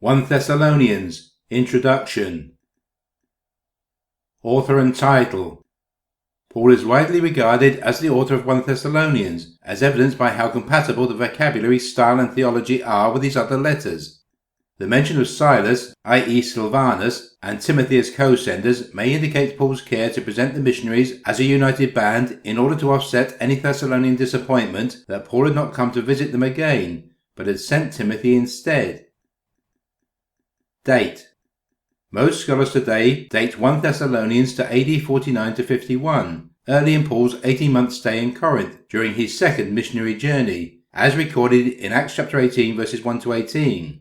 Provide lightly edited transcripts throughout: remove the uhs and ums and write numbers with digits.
1 Thessalonians, Introduction. Author and title. Paul is widely regarded as the author of 1 Thessalonians, as evidenced by how compatible the vocabulary, style and theology are with his other letters. The mention of Silas, i.e. Silvanus, and Timothy as co-senders may indicate Paul's care to present the missionaries as a united band in order to offset any Thessalonian disappointment that Paul had not come to visit them again, but had sent Timothy instead. Date. Most scholars today date 1 Thessalonians to AD 49 to 51, early in Paul's 18-month stay in Corinth during his second missionary journey, as recorded in Acts chapter 18 verses 1 to 18.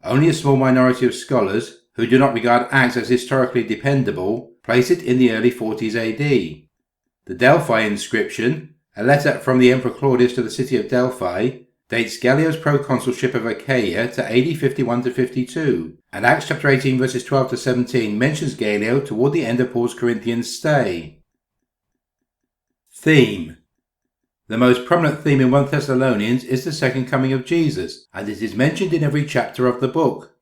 Only a small minority of scholars, who do not regard Acts as historically dependable, place it in the early 40s AD. The Delphi inscription, a letter from the Emperor Claudius to the city of Delphi, dates Gallio's proconsulship of Achaia to AD 51 to 52, and Acts chapter 18 verses 12 to 17 mentions Gallio toward the end of Paul's Corinthian stay. Theme. The most prominent theme in 1 Thessalonians is the second coming of Jesus, and it is mentioned in every chapter of the book.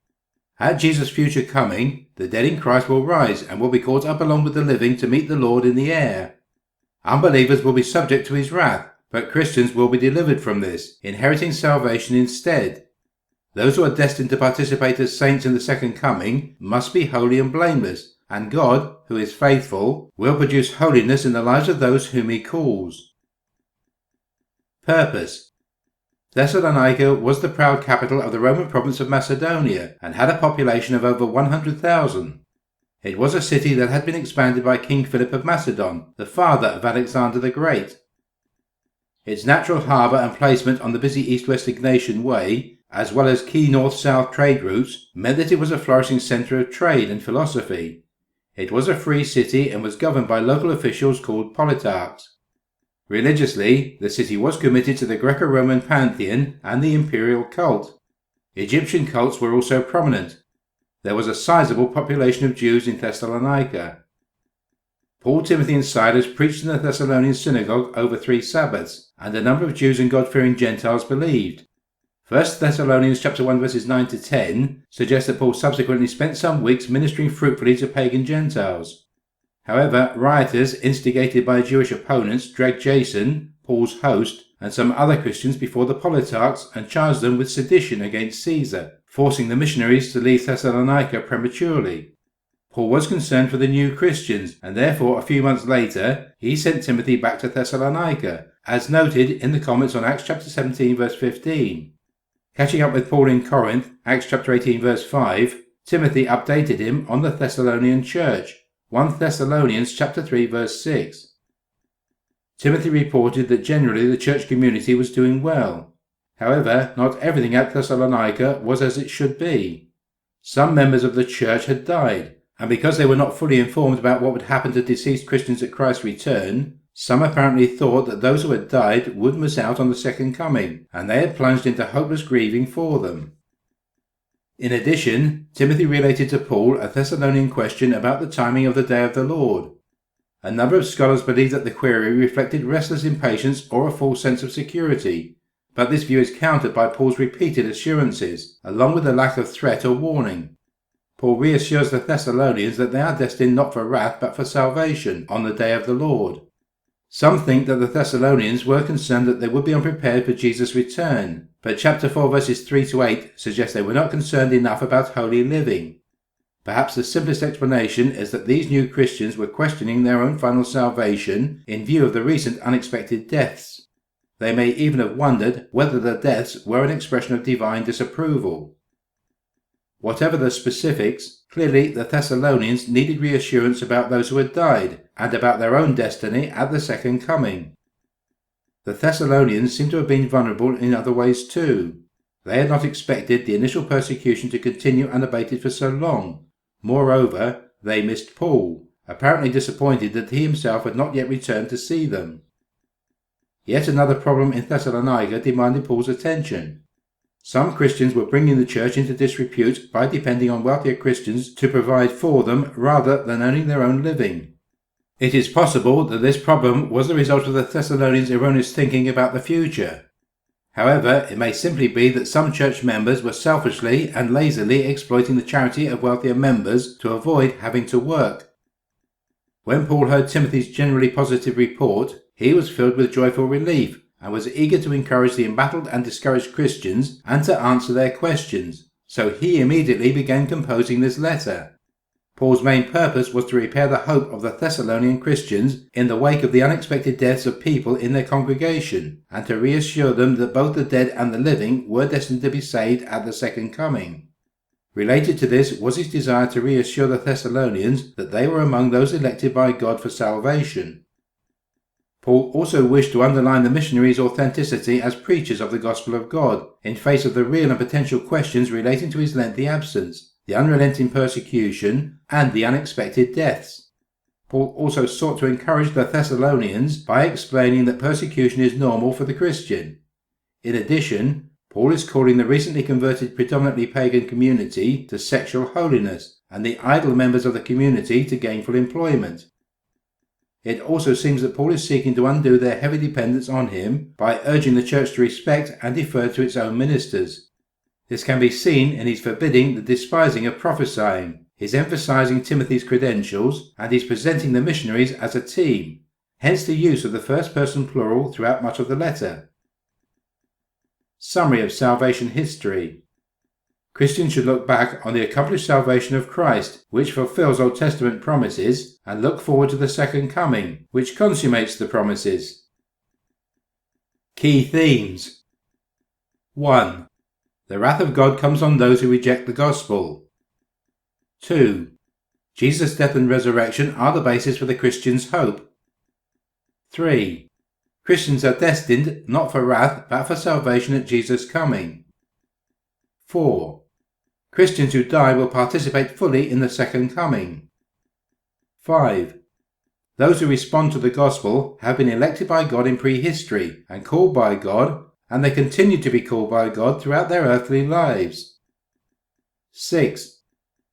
At Jesus' future coming, the dead in Christ will rise and will be caught up along with the living to meet the Lord in the air. Unbelievers will be subject to his wrath, but Christians will be delivered from this, inheriting salvation instead. Those who are destined to participate as saints in the second coming must be holy and blameless, and God, who is faithful, will produce holiness in the lives of those whom he calls. Purpose. Thessalonica was the proud capital of the Roman province of Macedonia and had a population of over 100,000. It was a city that had been expanded by King Philip of Macedon, the father of Alexander the Great. Its natural harbour and placement on the busy east-west Ignatian Way, as well as key north-south trade routes, meant that it was a flourishing centre of trade and philosophy. It was a free city and was governed by local officials called politarchs. Religiously, the city was committed to the Greco-Roman pantheon and the imperial cult. Egyptian cults were also prominent. There was a sizable population of Jews in Thessalonica. Paul, Timothy and Silas preached in the Thessalonian synagogue over 3 Sabbaths, and a number of Jews and God-fearing Gentiles believed. 1 Thessalonians chapter 1 verses 9 to 10 suggests that Paul subsequently spent some weeks ministering fruitfully to pagan Gentiles. However, rioters instigated by Jewish opponents dragged Jason, Paul's host, and some other Christians before the politarchs and charged them with sedition against Caesar, forcing the missionaries to leave Thessalonica prematurely. Paul was concerned for the new Christians, and therefore a few months later he sent Timothy back to Thessalonica, as noted in the comments on Acts chapter 17 verse 15. Catching up with Paul in Corinth, Acts chapter 18 verse 5, Timothy updated him on the Thessalonian church, 1 Thessalonians chapter 3 verse 6. Timothy reported that generally the church community was doing well. However, not everything at Thessalonica was as it should be. Some members of the church had died, and because they were not fully informed about what would happen to deceased Christians at Christ's return, some apparently thought that those who had died would miss out on the second coming, and they had plunged into hopeless grieving for them. In addition, Timothy related to Paul a Thessalonian question about the timing of the day of the Lord. A number of scholars believe that the query reflected restless impatience or a false sense of security, but this view is countered by Paul's repeated assurances, along with a lack of threat or warning. Paul reassures the Thessalonians that they are destined not for wrath but for salvation on the day of the Lord. Some think that the Thessalonians were concerned that they would be unprepared for Jesus' return, but chapter 4 verses 3 to 8 suggest they were not concerned enough about holy living. Perhaps the simplest explanation is that these new Christians were questioning their own final salvation in view of the recent unexpected deaths. They may even have wondered whether the deaths were an expression of divine disapproval. Whatever the specifics, clearly the Thessalonians needed reassurance about those who had died and about their own destiny at the second coming. The Thessalonians seem to have been vulnerable in other ways too. They had not expected the initial persecution to continue unabated for so long. Moreover, they missed Paul, apparently disappointed that he himself had not yet returned to see them. Yet another problem in Thessalonica demanded Paul's attention. Some Christians were bringing the church into disrepute by depending on wealthier Christians to provide for them rather than earning their own living. It is possible that this problem was the result of the Thessalonians' erroneous thinking about the future. However, it may simply be that some church members were selfishly and lazily exploiting the charity of wealthier members to avoid having to work. When Paul heard Timothy's generally positive report, he was filled with joyful relief and was eager to encourage the embattled and discouraged Christians and to answer their questions, so he immediately began composing this letter. Paul's main purpose was to repair the hope of the Thessalonian Christians in the wake of the unexpected deaths of people in their congregation, and to reassure them that both the dead and the living were destined to be saved at the second coming. Related to this was his desire to reassure the Thessalonians that they were among those elected by God for salvation. Paul also wished to underline the missionaries' authenticity as preachers of the gospel of God in face of the real and potential questions relating to his lengthy absence, the unrelenting persecution, and the unexpected deaths. Paul also sought to encourage the Thessalonians by explaining that persecution is normal for the Christian. In addition, Paul is calling the recently converted predominantly pagan community to sexual holiness and the idle members of the community to gainful employment. It also seems that Paul is seeking to undo their heavy dependence on him by urging the church to respect and defer to its own ministers. This can be seen in his forbidding the despising of prophesying, his emphasizing Timothy's credentials, and his presenting the missionaries as a team, hence the use of the first person plural throughout much of the letter. Summary of salvation history. Christians should look back on the accomplished salvation of Christ, which fulfills Old Testament promises, and look forward to the second coming, which consummates the promises. Key themes. 1. The wrath of God comes on those who reject the gospel. 2. Jesus' death and resurrection are the basis for the Christian's hope. 3. Christians are destined not for wrath but for salvation at Jesus' coming. 4. Christians who die will participate fully in the second coming. 5. Those who respond to the gospel have been elected by God in prehistory and called by God, and they continue to be called by God throughout their earthly lives. 6.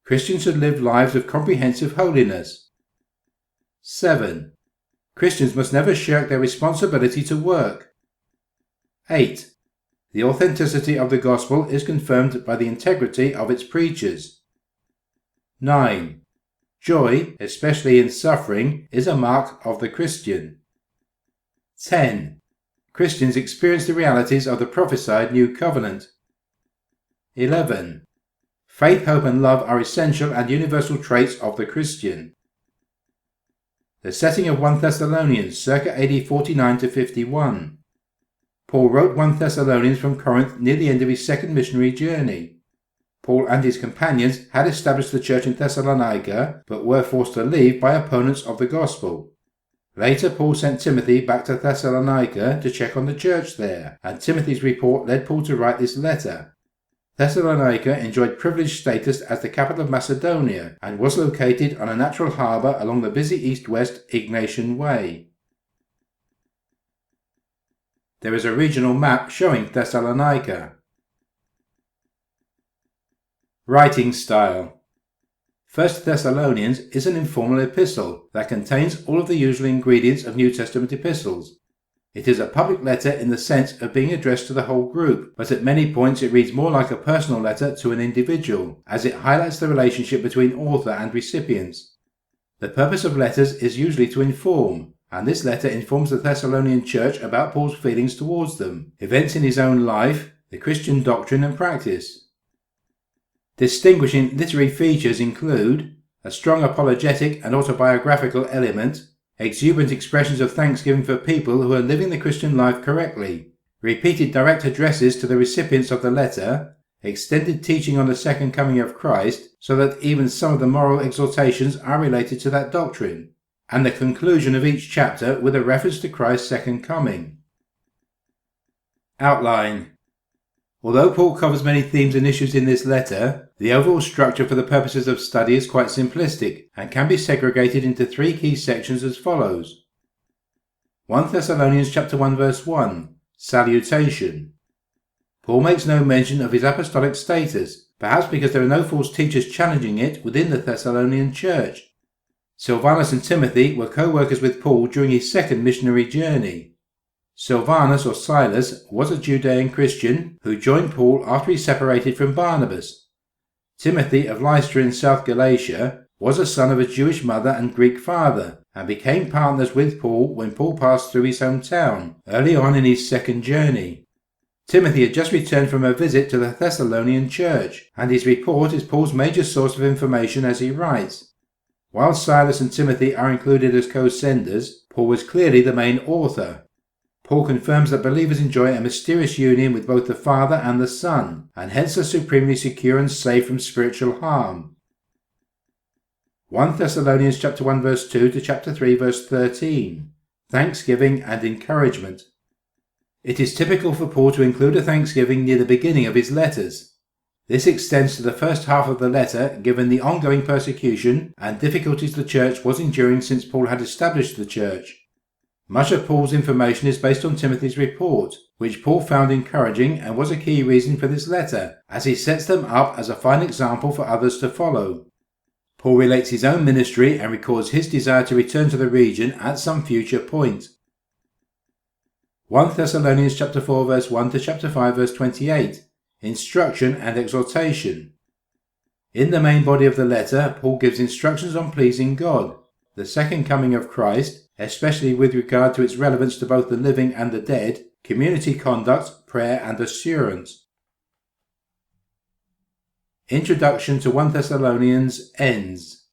Christians should live lives of comprehensive holiness. 7. Christians must never shirk their responsibility to work. 8. The authenticity of the gospel is confirmed by the integrity of its preachers. 9. Joy, especially in suffering, is a mark of the Christian. 10. Christians experience the realities of the prophesied new covenant. 11. Faith, hope and love are essential and universal traits of the Christian. The setting of 1 Thessalonians, circa AD 49 to 51. Paul wrote 1 Thessalonians from Corinth near the end of his second missionary journey. Paul and his companions had established the church in Thessalonica, but were forced to leave by opponents of the gospel. Later, Paul sent Timothy back to Thessalonica to check on the church there, and Timothy's report led Paul to write this letter. Thessalonica enjoyed privileged status as the capital of Macedonia and was located on a natural harbour along the busy east-west Egnatian Way. There is a regional map showing Thessalonica. Writing style. 1 Thessalonians is an informal epistle that contains all of the usual ingredients of New Testament epistles. It is a public letter in the sense of being addressed to the whole group, but at many points it reads more like a personal letter to an individual, as it highlights the relationship between author and recipients. The purpose of letters is usually to inform, and this letter informs the Thessalonian church about Paul's feelings towards them, events in his own life, the Christian doctrine and practice. Distinguishing literary features include a strong apologetic and autobiographical element, exuberant expressions of thanksgiving for people who are living the Christian life correctly, repeated direct addresses to the recipients of the letter, extended teaching on the second coming of Christ, so that even some of the moral exhortations are related to that doctrine, and the conclusion of each chapter with a reference to Christ's second coming. Outline. Although Paul covers many themes and issues in this letter, the overall structure for the purposes of study is quite simplistic and can be segregated into three key sections as follows. 1 Thessalonians chapter 1 verse 1, Salutation. Paul makes no mention of his apostolic status, perhaps because there are no false teachers challenging it within the Thessalonian church. Silvanus and Timothy were co-workers with Paul during his second missionary journey. Silvanus or Silas was a Judean Christian who joined Paul after he separated from Barnabas. Timothy of Lystra in South Galatia was a son of a Jewish mother and Greek father, and became partners with Paul when Paul passed through his hometown early on in his second journey. Timothy had just returned from a visit to the Thessalonian church, and his report is Paul's major source of information as he writes. While Silas and Timothy are included as co-senders, Paul was clearly the main author. Paul confirms that believers enjoy a mysterious union with both the Father and the Son, and hence are supremely secure and safe from spiritual harm. 1 Thessalonians chapter 1 verse 2 to chapter 3 verse 13. Thanksgiving and encouragement. It is typical for Paul to include a thanksgiving near the beginning of his letters. This extends to the first half of the letter, given the ongoing persecution and difficulties the church was enduring since Paul had established the church. Much of Paul's information is based on Timothy's report, which Paul found encouraging and was a key reason for this letter, as he sets them up as a fine example for others to follow. Paul relates his own ministry and records his desire to return to the region at some future point. 1 Thessalonians chapter 4 verse 1 to chapter 5 verse 28. Instruction and exhortation. In the main body of the letter, Paul gives instructions on pleasing God, the second coming of Christ, especially with regard to its relevance to both the living and the dead, community conduct, prayer and assurance. Introduction to 1 Thessalonians ends.